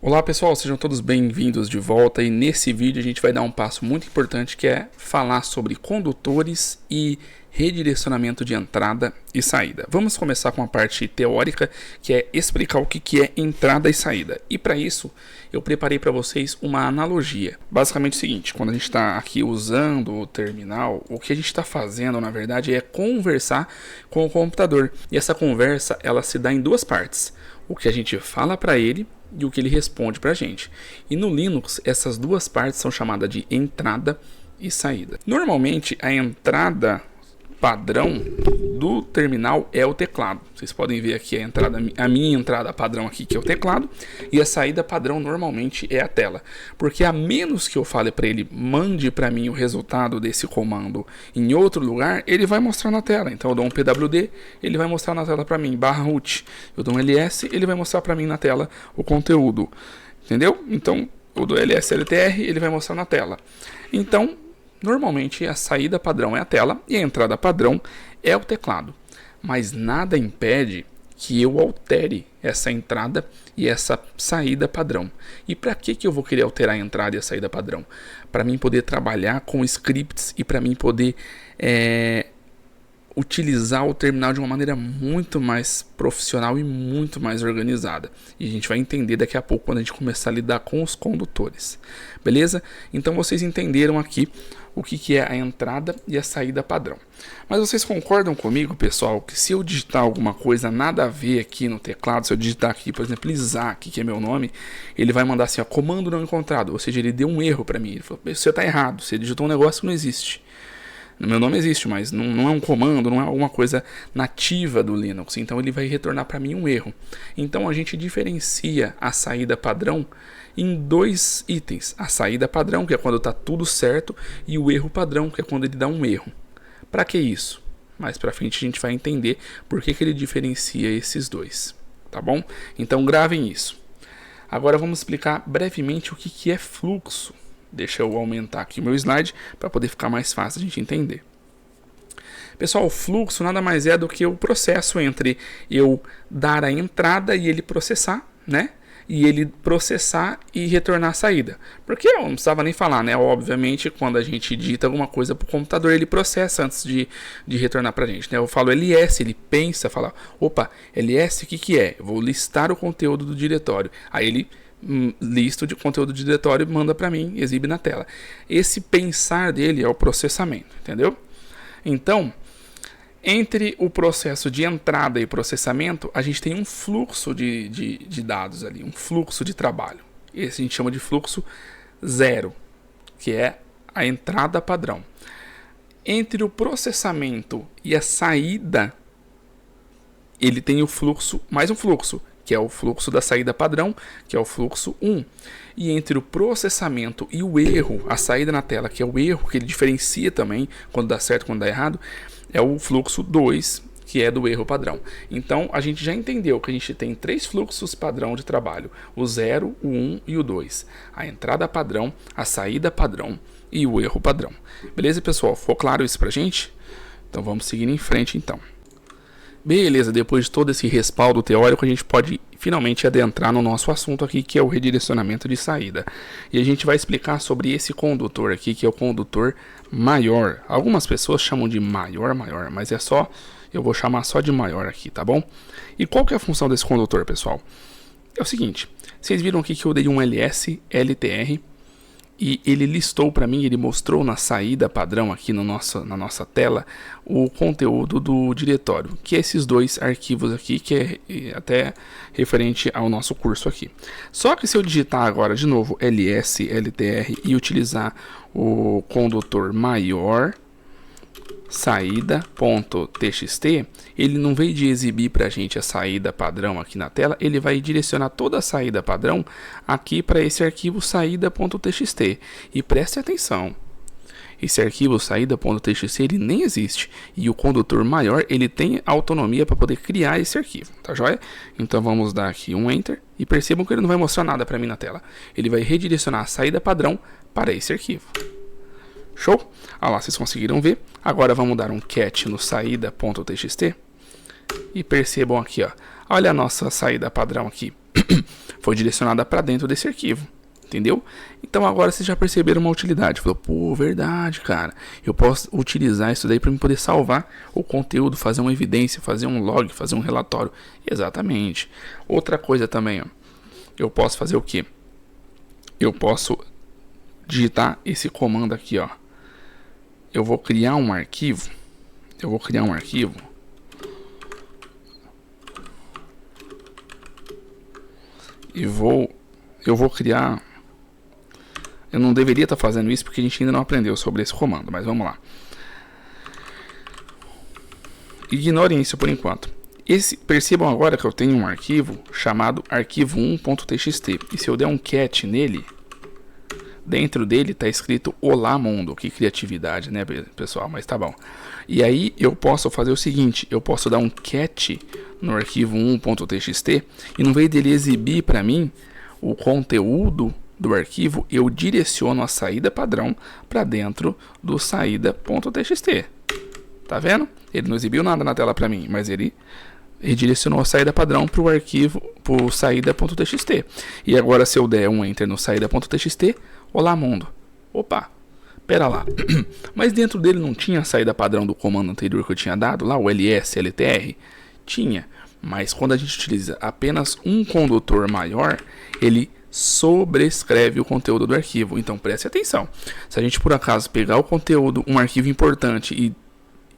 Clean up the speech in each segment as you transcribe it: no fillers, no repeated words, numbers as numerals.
Olá pessoal, sejam todos bem-vindos de volta e nesse vídeo a gente vai dar um passo muito importante que é falar sobre condutores e redirecionamento de entrada e saída. Vamos começar com a parte teórica, que é explicar o que é entrada e saída. E para isso eu preparei para vocês uma analogia. Basicamente é o seguinte, quando a gente está aqui usando o terminal, o que a gente está fazendo na verdade é conversar com o computador. E essa conversa ela se dá em duas partes. O que a gente fala para ele e o que ele responde para a gente. E no Linux, essas duas partes são chamadas de entrada e saída. Normalmente, a entrada padrão do terminal é o teclado. Vocês podem ver aqui a minha entrada padrão aqui, que é o teclado, e a saída padrão normalmente é a tela. Porque a menos que eu fale para ele, mande para mim o resultado desse comando em outro lugar, ele vai mostrar na tela. Então eu dou um pwd, ele vai mostrar na tela para mim, /root. Eu dou um ls, ele vai mostrar para mim na tela o conteúdo. Entendeu? Então eu dou ls_ltr, ele vai mostrar na tela. Então normalmente a saída padrão é a tela e a entrada padrão é o teclado. Mas nada impede que eu altere essa entrada e essa saída padrão. E para que eu vou querer alterar a entrada e a saída padrão? Para mim poder trabalhar com scripts e para mim poder utilizar o terminal de uma maneira muito mais profissional e muito mais organizada. E a gente vai entender daqui a pouco quando a gente começar a lidar com os condutores. Beleza? Então vocês entenderam aqui o que é a entrada e a saída padrão. Mas vocês concordam comigo, pessoal, que se eu digitar alguma coisa nada a ver aqui no teclado, se eu digitar aqui, por exemplo, Isaac, que é meu nome, ele vai mandar assim, ó, comando não encontrado, ou seja, ele deu um erro para mim. Ele falou, você está errado, você digitou um negócio que não existe. Meu nome existe, mas não é um comando, não é alguma coisa nativa do Linux. Então ele vai retornar para mim um erro. Então a gente diferencia a saída padrão em dois itens. A saída padrão, que é quando está tudo certo, e o erro padrão, que é quando ele dá um erro. Para que isso? Mais para frente a gente vai entender por que ele diferencia esses dois. Tá bom? Então gravem isso. Agora vamos explicar brevemente o que é fluxo. Deixa eu aumentar aqui o meu slide para poder ficar mais fácil a gente entender. Pessoal, o fluxo nada mais é do que o processo entre eu dar a entrada e ele processar, né? E ele processar e retornar a saída. Porque eu não precisava nem falar, né? Obviamente, quando a gente digita alguma coisa para o computador, ele processa antes de retornar para a gente, né? Eu falo ls, ele pensa, fala, opa, ls o que é? Eu vou listar o conteúdo do diretório. Aí ele lista de conteúdo do diretório e manda para mim, exibe na tela. Esse pensar dele é o processamento, entendeu? Então, entre o processo de entrada e processamento, a gente tem um fluxo de dados ali, um fluxo de trabalho. Esse a gente chama de fluxo zero, que é a entrada padrão. Entre o processamento e a saída, ele tem o fluxo, mais um fluxo, que é o fluxo da saída padrão, que é o fluxo 1. E entre o processamento e o erro, a saída na tela, que é o erro, que ele diferencia também, quando dá certo e quando dá errado, é o fluxo 2, que é do erro padrão. Então, a gente já entendeu que a gente tem três fluxos padrão de trabalho, o 0, o 1 e o 2. A entrada padrão, a saída padrão e o erro padrão. Beleza, pessoal? Ficou claro isso pra gente? Então, vamos seguir em frente, então. Beleza, depois de todo esse respaldo teórico, a gente pode finalmente adentrar no nosso assunto aqui, que é o redirecionamento de saída. E a gente vai explicar sobre esse condutor aqui, que é o condutor maior. Algumas pessoas chamam de maior, mas eu vou chamar só de maior aqui, tá bom? E qual que é a função desse condutor, pessoal? É o seguinte, vocês viram aqui que eu dei um ls_ltr, e ele listou para mim, ele mostrou na saída padrão aqui na nossa tela o conteúdo do diretório, que é esses dois arquivos aqui, que é até referente ao nosso curso aqui. Só que se eu digitar agora de novo ls_ltr e utilizar o condutor maior saída.txt, ele não veio de exibir para a gente a saída padrão aqui na tela, ele vai direcionar toda a saída padrão aqui para esse arquivo saída.txt. E preste atenção, esse arquivo saída.txt ele nem existe, e o condutor maior ele tem autonomia para poder criar esse arquivo, tá joia? Então vamos dar aqui um enter e percebam que ele não vai mostrar nada para mim na tela, ele vai redirecionar a saída padrão para esse arquivo. Show? Ah lá, vocês conseguiram ver. Agora vamos dar um cat no saída.txt e percebam aqui, ó. Olha a nossa saída padrão aqui. foi direcionada para dentro desse arquivo. Entendeu? Então agora vocês já perceberam uma utilidade. Falou, pô, verdade, cara. Eu posso utilizar isso daí para poder salvar o conteúdo, fazer uma evidência, fazer um log, fazer um relatório. Exatamente. Outra coisa também, ó. Eu posso fazer o quê? Eu posso digitar esse comando aqui, ó. Eu vou criar um arquivo. E eu vou criar. Eu não deveria estar fazendo isso porque a gente ainda não aprendeu sobre esse comando, mas vamos lá. Ignorem isso por enquanto. Percebam agora que eu tenho um arquivo chamado arquivo1.txt. E se eu der um cat nele, dentro dele está escrito Olá Mundo. Que criatividade, né, pessoal? Mas tá bom. E aí eu posso fazer o seguinte, eu posso dar um cat no arquivo1.txt e no vez dele exibir para mim o conteúdo do arquivo, eu direciono a saída padrão para dentro do saída.txt. Tá vendo? Ele não exibiu nada na tela para mim, mas ele redirecionou a saída padrão para o arquivo, para o saída.txt. E agora se eu der um enter no saída.txt, olá mundo. Opa, pera lá. Mas dentro dele não tinha a saída padrão do comando anterior que eu tinha dado, lá o ls/ltr? Tinha, mas quando a gente utiliza apenas um condutor maior, ele sobrescreve o conteúdo do arquivo. Então preste atenção. Se a gente por acaso pegar o conteúdo, um arquivo importante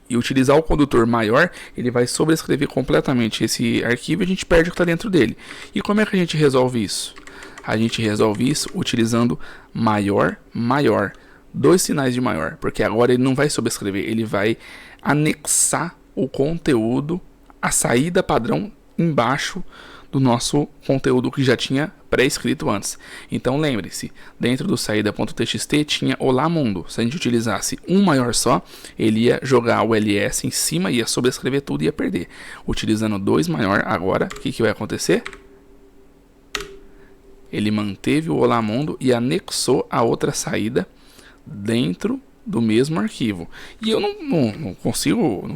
e utilizar o condutor maior, ele vai sobrescrever completamente esse arquivo e a gente perde o que está dentro dele. E como é que a gente resolve isso? A gente resolve isso utilizando maior, maior. 2 sinais de maior, porque agora ele não vai sobrescrever, ele vai anexar o conteúdo, a saída padrão embaixo do nosso conteúdo que já tinha pré-escrito antes. Então lembre-se, dentro do saída.txt tinha Olá Mundo. Se a gente utilizasse um maior só, ele ia jogar o ls em cima, ia sobrescrever tudo e ia perder. Utilizando 2 maior, agora, o que vai acontecer? Ele manteve o Olá Mundo e anexou a outra saída dentro do mesmo arquivo. E eu não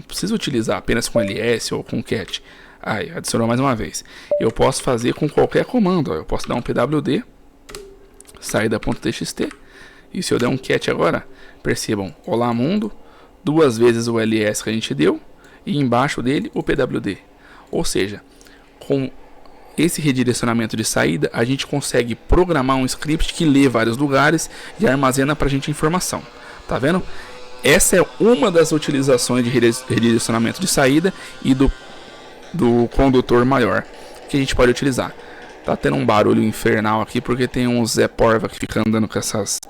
preciso utilizar apenas com ls ou com cat. Adicionou mais uma vez. Eu posso fazer com qualquer comando. Eu posso dar um pwd saída.txt e se eu der um cat agora, percebam, Olá Mundo, 2 vezes o ls que a gente deu e embaixo dele o pwd. Ou seja, com esse redirecionamento de saída, a gente consegue programar um script que lê vários lugares e armazena para a gente informação. Tá vendo? Essa é uma das utilizações de redirecionamento de saída e do condutor maior que a gente pode utilizar. Tá tendo um barulho infernal aqui porque tem um Zé Porva que fica andando com essas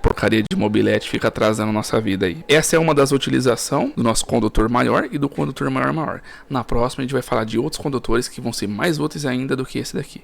porcaria de mobilete, fica atrasando nossa vida aí. Essa é uma das utilizações do nosso condutor maior e do condutor maior. Na próxima a gente vai falar de outros condutores que vão ser mais úteis ainda do que esse daqui.